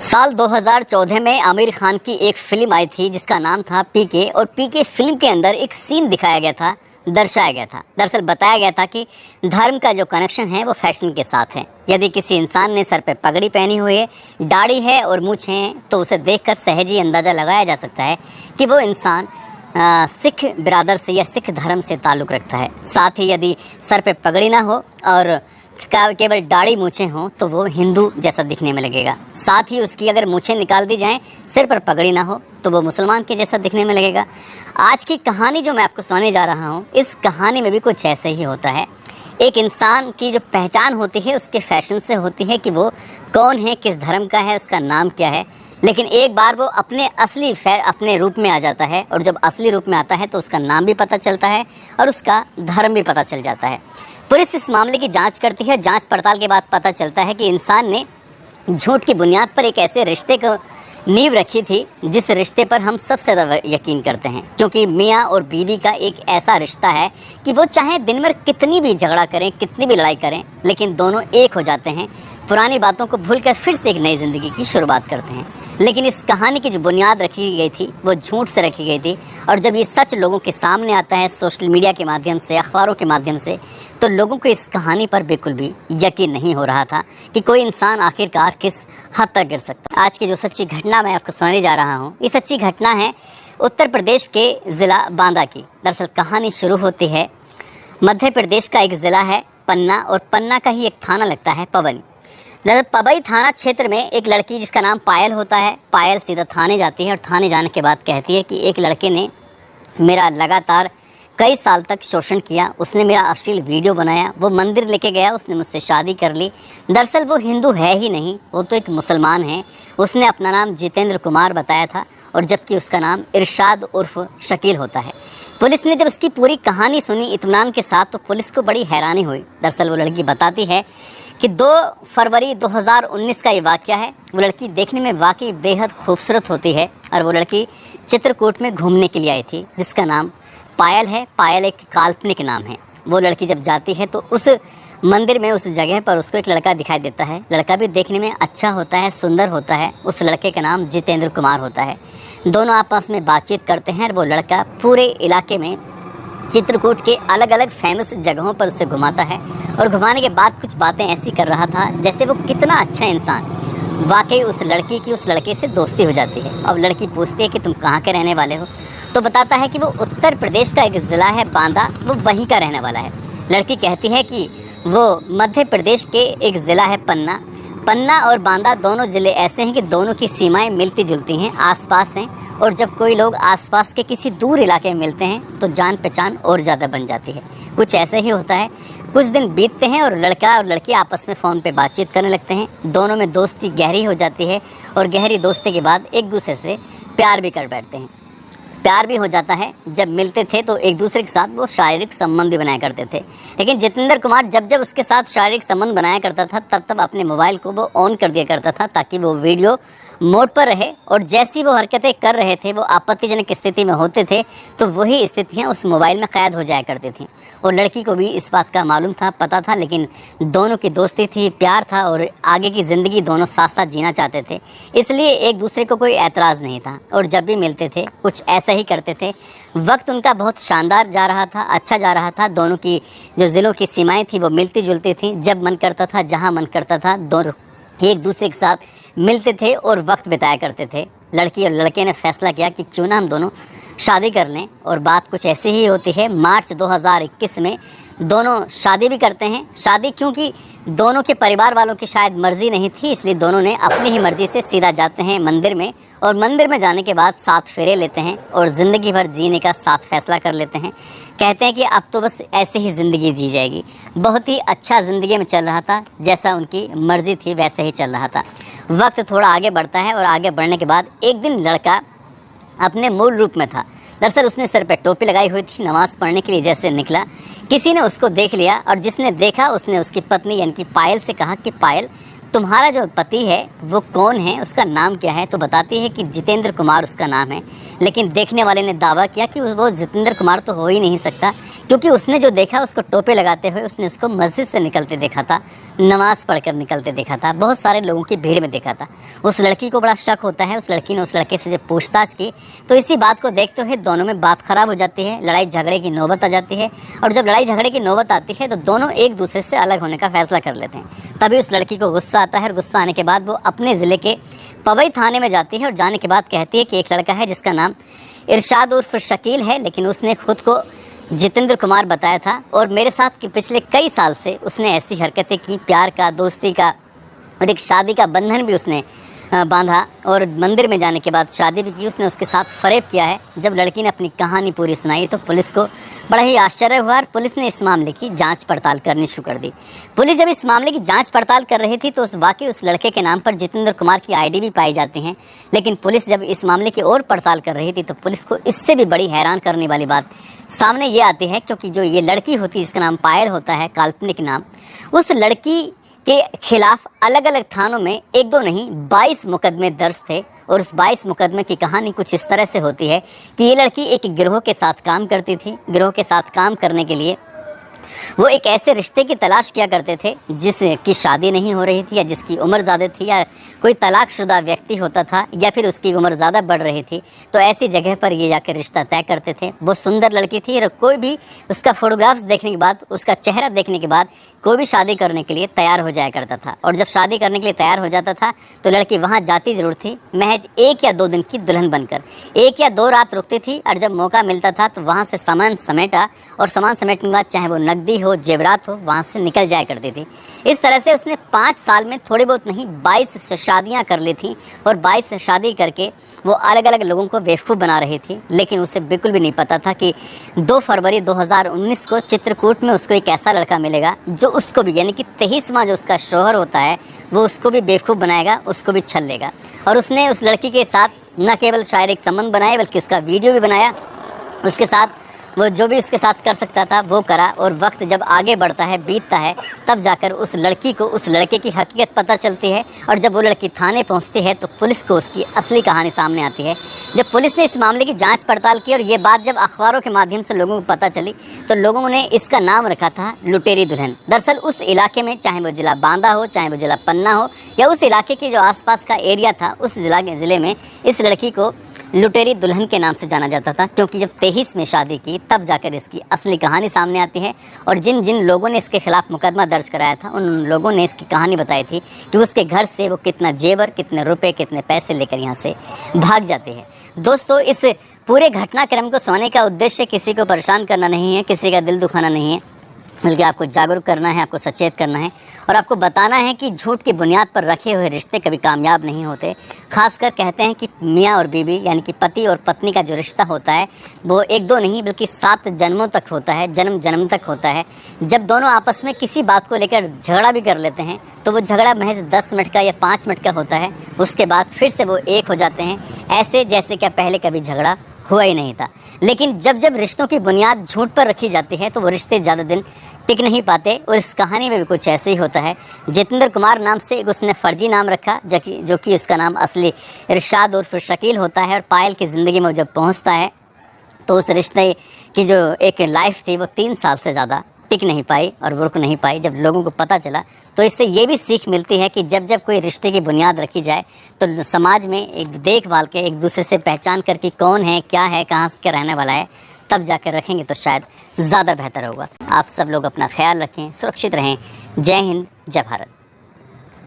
साल 2014 में आमिर खान की एक फिल्म आई थी जिसका नाम था पीके। और पीके फिल्म के अंदर एक सीन दिखाया गया था, दर्शाया गया था। दरअसल बताया गया था कि धर्म का जो कनेक्शन है वो फैशन के साथ है। यदि किसी इंसान ने सर पे पगड़ी पहनी हुई है, दाढ़ी है और मूछें हैं, तो उसे देखकर सहज ही अंदाज़ा लगाया जा सकता है कि वो इंसान सिख बिरादर से या सिख धर्म से ताल्लुक़ रखता है। साथ ही यदि सर पे पगड़ी ना हो और केवल दाढ़ी मूछें हों तो वो हिंदू जैसा दिखने में लगेगा। साथ ही उसकी अगर मूछें निकाल दी जाएं, सिर पर पगड़ी ना हो, तो वो मुसलमान के जैसा दिखने में लगेगा। आज की कहानी जो मैं आपको सुनाने जा रहा हूँ, इस कहानी में भी कुछ ऐसे ही होता है। एक इंसान की जो पहचान होती है उसके फैशन से होती है कि वो कौन है, किस धर्म का है, उसका नाम क्या है। लेकिन एक बार वो अपने रूप में आ जाता है, और जब असली रूप में आता है तो उसका नाम भी पता चलता है और उसका धर्म भी पता चल जाता है। पुलिस इस मामले की जांच करती है। जांच पड़ताल के बाद पता चलता है कि इंसान ने झूठ की बुनियाद पर एक ऐसे रिश्ते को नींव रखी थी जिस रिश्ते पर हम सबसे ज़्यादा यकीन करते हैं, क्योंकि मियाँ और बीवी का एक ऐसा रिश्ता है कि वो चाहे दिन भर कितनी भी झगड़ा करें, कितनी भी लड़ाई करें, लेकिन दोनों एक हो जाते हैं। पुरानी बातों को भूलकर फिर से एक नई ज़िंदगी की शुरुआत करते हैं। लेकिन इस कहानी की जो बुनियाद रखी गई थी वो झूठ से रखी गई थी, और जब ये सच लोगों के सामने आता है सोशल मीडिया के माध्यम से, अखबारों के माध्यम से, तो लोगों को इस कहानी पर बिल्कुल भी यकीन नहीं हो रहा था कि कोई इंसान आखिरकार किस हद तक गिर सकता है। आज की जो सच्ची घटना मैं आपको सुनाने जा रहा हूँ, ये सच्ची घटना है उत्तर प्रदेश के ज़िला बांदा की। दरअसल कहानी शुरू होती है मध्य प्रदेश का एक ज़िला है पन्ना, और पन्ना का ही एक थाना लगता है पबई। दरअसल पबई थाना क्षेत्र में एक लड़की जिसका नाम पायल होता है, पायल सीधा थाने जाती है और थाने जाने के बाद कहती है कि एक लड़के ने मेरा लगातार कई साल तक शोषण किया, उसने मेरा अश्लील वीडियो बनाया, वो मंदिर लेके गया, उसने मुझसे शादी कर ली। दरअसल वो हिंदू है ही नहीं, वो तो एक मुसलमान है। उसने अपना नाम जितेंद्र कुमार बताया था, और जबकि उसका नाम इरशाद उर्फ शकील होता है। पुलिस ने जब उसकी पूरी कहानी सुनी इत्मीनान के साथ, तो पुलिस को बड़ी हैरानी हुई। दरअसल वो लड़की बताती है कि 2 फरवरी 2019 का ये वाक़या है। वो लड़की देखने में वाकई बेहद खूबसूरत होती है, और वो लड़की चित्रकूट में घूमने के लिए आई थी, जिसका नाम पायल है। पायल एक काल्पनिक नाम है। वो लड़की जब जाती है तो उस मंदिर में, उस जगह पर उसको एक लड़का दिखाई देता है। लड़का भी देखने में अच्छा होता है, सुंदर होता है। उस लड़के का नाम जितेंद्र कुमार होता है। दोनों आपस में बातचीत करते हैं, और वो लड़का पूरे इलाके में चित्रकूट के अलग अलग फेमस जगहों पर उसे घुमाता है, और घुमाने के बाद कुछ बातें ऐसी कर रहा था जैसे वो कितना अच्छा इंसान। वाकई उस लड़की की उस लड़के से दोस्ती हो जाती है। अब लड़की पूछती है कि तुम कहाँ के रहने वाले हो, तो बताता है कि वो उत्तर प्रदेश का एक ज़िला है बांदा, वो वहीं का रहने वाला है। लड़की कहती है कि वो मध्य प्रदेश के एक ज़िला है पन्ना। पन्ना और बांदा दोनों ज़िले ऐसे हैं कि दोनों की सीमाएं मिलती जुलती हैं, आसपास हैं, और जब कोई लोग आसपास के किसी दूर इलाके में मिलते हैं तो जान पहचान और ज़्यादा बन जाती है। कुछ ऐसे ही होता है। कुछ दिन बीतते हैं और लड़का और लड़की आपस में फ़ोन पे बातचीत करने लगते हैं। दोनों में दोस्ती गहरी हो जाती है, और गहरी दोस्ती के बाद एक दूसरे से प्यार भी कर बैठते हैं। प्यार भी हो जाता है। जब मिलते थे तो एक दूसरे के साथ वो शारीरिक संबंध भी बनाया करते थे। लेकिन जितेंद्र कुमार जब जब उसके साथ शारीरिक संबंध बनाया करता था, तब तब अपने मोबाइल को वो ऑन कर दिया करता था, ताकि वो वीडियो मोड पर रहे, और जैसी वो हरकतें कर रहे थे, वो आपत्तिजनक स्थिति में होते थे, तो वही स्थितियाँ उस मोबाइल में कैद हो जाया करती थीं। और लड़की को भी इस बात का मालूम था, पता था, लेकिन दोनों की दोस्ती थी, प्यार था, और आगे की ज़िंदगी दोनों साथ साथ जीना चाहते थे, इसलिए एक दूसरे को कोई एतराज़ नहीं था। और जब भी मिलते थे कुछ ऐसा ही करते थे। वक्त उनका बहुत शानदार जा रहा था, अच्छा जा रहा था। दोनों की जो ज़िलों की सीमाएँ थी वो मिलती जुलती थी। जब मन करता था, जहाँ मन करता था, दोनों एक दूसरे के साथ मिलते थे और वक्त बिताया करते थे। लड़की और लड़के ने फैसला किया कि क्यों ना हम दोनों शादी कर लें, और बात कुछ ऐसी ही होती है। मार्च 2021 में दोनों शादी भी करते हैं। शादी क्योंकि दोनों के परिवार वालों की शायद मर्ज़ी नहीं थी, इसलिए दोनों ने अपनी ही मर्ज़ी से सीधा जाते हैं मंदिर में, और मंदिर में जाने के बाद 7 फेरे लेते हैं और ज़िंदगी भर जीने का साथ फैसला कर लेते हैं। कहते हैं कि अब तो बस ऐसे ही ज़िंदगी जी जाएगी। बहुत ही अच्छा ज़िंदगी में चल रहा था, जैसा उनकी मर्ज़ी थी वैसे ही चल रहा था। वक्त थोड़ा आगे बढ़ता है, और आगे बढ़ने के बाद एक दिन लड़का अपने मूल रूप में था। दरअसल उसने सर पर टोपी लगाई हुई थी। नमाज़ पढ़ने के लिए जैसे निकला, किसी ने उसको देख लिया, और जिसने देखा उसने उसकी पत्नी यानी कि पायल से कहा कि पायल, तुम्हारा जो पति है वो कौन है, उसका नाम क्या है? तो बताती है कि जितेंद्र कुमार उसका नाम है। लेकिन देखने वाले ने दावा किया कि वो जितेंद्र कुमार तो हो ही नहीं सकता, क्योंकि उसने जो देखा उसको टोपे लगाते हुए उसने उसको मस्जिद से निकलते देखा था, नमाज़ पढ़कर निकलते देखा था, बहुत सारे लोगों की भीड़ में देखा था। उस लड़की को बड़ा शक होता है। उस लड़की ने उस लड़के से जब पूछताछ की तो इसी बात को देखते हुए दोनों में बात ख़राब हो जाती है, लड़ाई झगड़े की नौबत आ जाती है। और जब लड़ाई झगड़े की नौबत आती है तो दोनों एक दूसरे से अलग होने का फैसला कर लेते हैं। तभी उस लड़की को गुस्सा आता है और गुस्सा आने के बाद वो अपने ज़िले के पवई थाने में जाती है और जाने के बाद कहती है कि एक लड़का है जिसका नाम इरशाद उर्फ शकील है, लेकिन उसने खुद को जितेंद्र कुमार बताया था और मेरे साथ कि पिछले कई साल से उसने ऐसी हरकतें की, प्यार का, दोस्ती का और एक शादी का बंधन भी उसने बांधा और मंदिर में जाने के बाद शादी भी की। उसने उसके साथ फरेब किया है। जब लड़की ने अपनी कहानी पूरी सुनाई तो पुलिस को बड़ा ही आश्चर्य हुआ और पुलिस ने इस मामले की जांच पड़ताल करनी शुरू कर दी। पुलिस जब इस मामले की जांच पड़ताल कर रही थी तो उस लड़के के नाम पर जितेंद्र कुमार की आईडी भी पाई जाती हैं। लेकिन पुलिस जब इस मामले की और पड़ताल कर रही थी तो पुलिस को इससे भी बड़ी हैरान करने वाली बात सामने ये आती है, क्योंकि जो ये लड़की होती है जिसका नाम पायल होता है, काल्पनिक नाम, उस लड़की के खिलाफ अलग अलग थानों में 1-2 नहीं 22 मुकदमे दर्ज थे। और उस 22 मुकदमे की कहानी कुछ इस तरह से होती है कि ये लड़की एक गिरोह के साथ काम करती थी। गिरोह के साथ काम करने के लिए वो एक ऐसे रिश्ते की तलाश किया करते थे जिसकी शादी नहीं हो रही थी या जिसकी उम्र ज़्यादा थी या कोई तलाकशुदा व्यक्ति होता था या फिर उसकी उम्र ज़्यादा बढ़ रही थी, तो ऐसी जगह पर ये जाकर रिश्ता तय करते थे। वो सुंदर लड़की थी और कोई भी उसका फोटोग्राफ्स देखने के बाद, उसका चेहरा देखने के बाद कोई भी शादी करने के लिए तैयार हो जाया करता था। और जब शादी करने के लिए तैयार हो जाता था तो लड़की वहाँ जाती ज़रूर थी, महज 1 या 2 दिन की दुल्हन बनकर 1 या 2 रात रुकती थी। और जब मौका मिलता था तो वहाँ से सामान समेटा और सामान समेटने के बाद चाहे वो नकदी हो, जेवरात हो, वहाँ से निकल जाया करती थी। इस तरह से उसने 5 साल में थोड़ी बहुत नहीं 22 शादियाँ कर ली थी और 22 शादी करके वो अलग अलग लोगों को बेवकूफ़ बना रही थी। लेकिन उसे बिल्कुल भी नहीं पता था कि 2 फरवरी 2019 को चित्रकूट में उसको एक ऐसा लड़का मिलेगा जो उसको भी, यानी कि 23वां जो उसका शौहर होता है, वो उसको भी बेवकूफ़ बनाएगा, उसको भी छल लेगा। और उसने उस लड़की के साथ न केवल शारीरिक संबंध बनाए बल्कि उसका वीडियो भी बनाया। उसके साथ वो जो भी उसके साथ कर सकता था वो करा। और वक्त जब आगे बढ़ता है, बीतता है, तब जाकर उस लड़की को उस लड़के की हकीकत पता चलती है। और जब वो लड़की थाने पहुंचती है तो पुलिस को उसकी असली कहानी सामने आती है। जब पुलिस ने इस मामले की जांच पड़ताल की और ये बात जब अखबारों के माध्यम से लोगों को पता चली तो लोगों ने इसका नाम रखा था लुटेरी दुल्हन। दरअसल उस इलाके में, चाहे वो जिला बांदा हो, चाहे वो जिला पन्ना हो या उस इलाके के जो आसपास का एरिया था, उस ज़िले में इस लड़की को लुटेरी दुल्हन के नाम से जाना जाता था। क्योंकि जब 23 में शादी की तब जाकर इसकी असली कहानी सामने आती है। और जिन जिन लोगों ने इसके खिलाफ मुकदमा दर्ज कराया था उन लोगों ने इसकी कहानी बताई थी कि उसके घर से वो कितना जेवर, कितने रुपए, कितने पैसे लेकर यहाँ से भाग जाते हैं। दोस्तों, इस पूरे घटनाक्रम को सुनाने का उद्देश्य किसी को परेशान करना नहीं है, किसी का दिल दुखाना नहीं है, बल्कि आपको जागरूक करना है, आपको सचेत करना है और आपको बताना है कि झूठ की बुनियाद पर रखे हुए रिश्ते कभी कामयाब नहीं होते। खासकर कहते हैं कि मियाँ और बीवी, यानी कि पति और पत्नी का जो रिश्ता होता है वो 1-2 नहीं बल्कि 7 जन्मों तक होता है, जन्म जन्म तक होता है। जब दोनों आपस में किसी बात को लेकर झगड़ा भी कर लेते हैं तो वो झगड़ा महज 10 मिनट का या 5 मिनट का होता है। उसके बाद फिर से वो एक हो जाते हैं, ऐसे जैसे क्या पहले कभी झगड़ा हुआ ही नहीं था। लेकिन जब जब रिश्तों की बुनियाद झूठ पर रखी जाती है तो वो रिश्ते ज़्यादा दिन टिक नहीं पाते। और इस कहानी में भी कुछ ऐसे ही होता है। जितेंद्र कुमार नाम से एक उसने फर्जी नाम रखा जो कि उसका नाम असली इरशाद उर्फ शकील होता है। और पायल की ज़िंदगी में जब पहुंचता है तो उस रिश्ते की जो एक लाइफ थी वो 3 साल से ज़्यादा टिक नहीं पाई और रुक नहीं पाई। जब लोगों को पता चला तो इससे ये भी सीख मिलती है कि जब जब कोई रिश्ते की बुनियाद रखी जाए तो समाज में एक देखभाल के, एक दूसरे से पहचान कर कि कौन है, क्या है, कहाँ से रहने वाला है, तब जाकर रखेंगे तो शायद ज़्यादा बेहतर होगा। आप सब लोग अपना ख्याल रखें, सुरक्षित रहें। जय हिंद, जय भारत।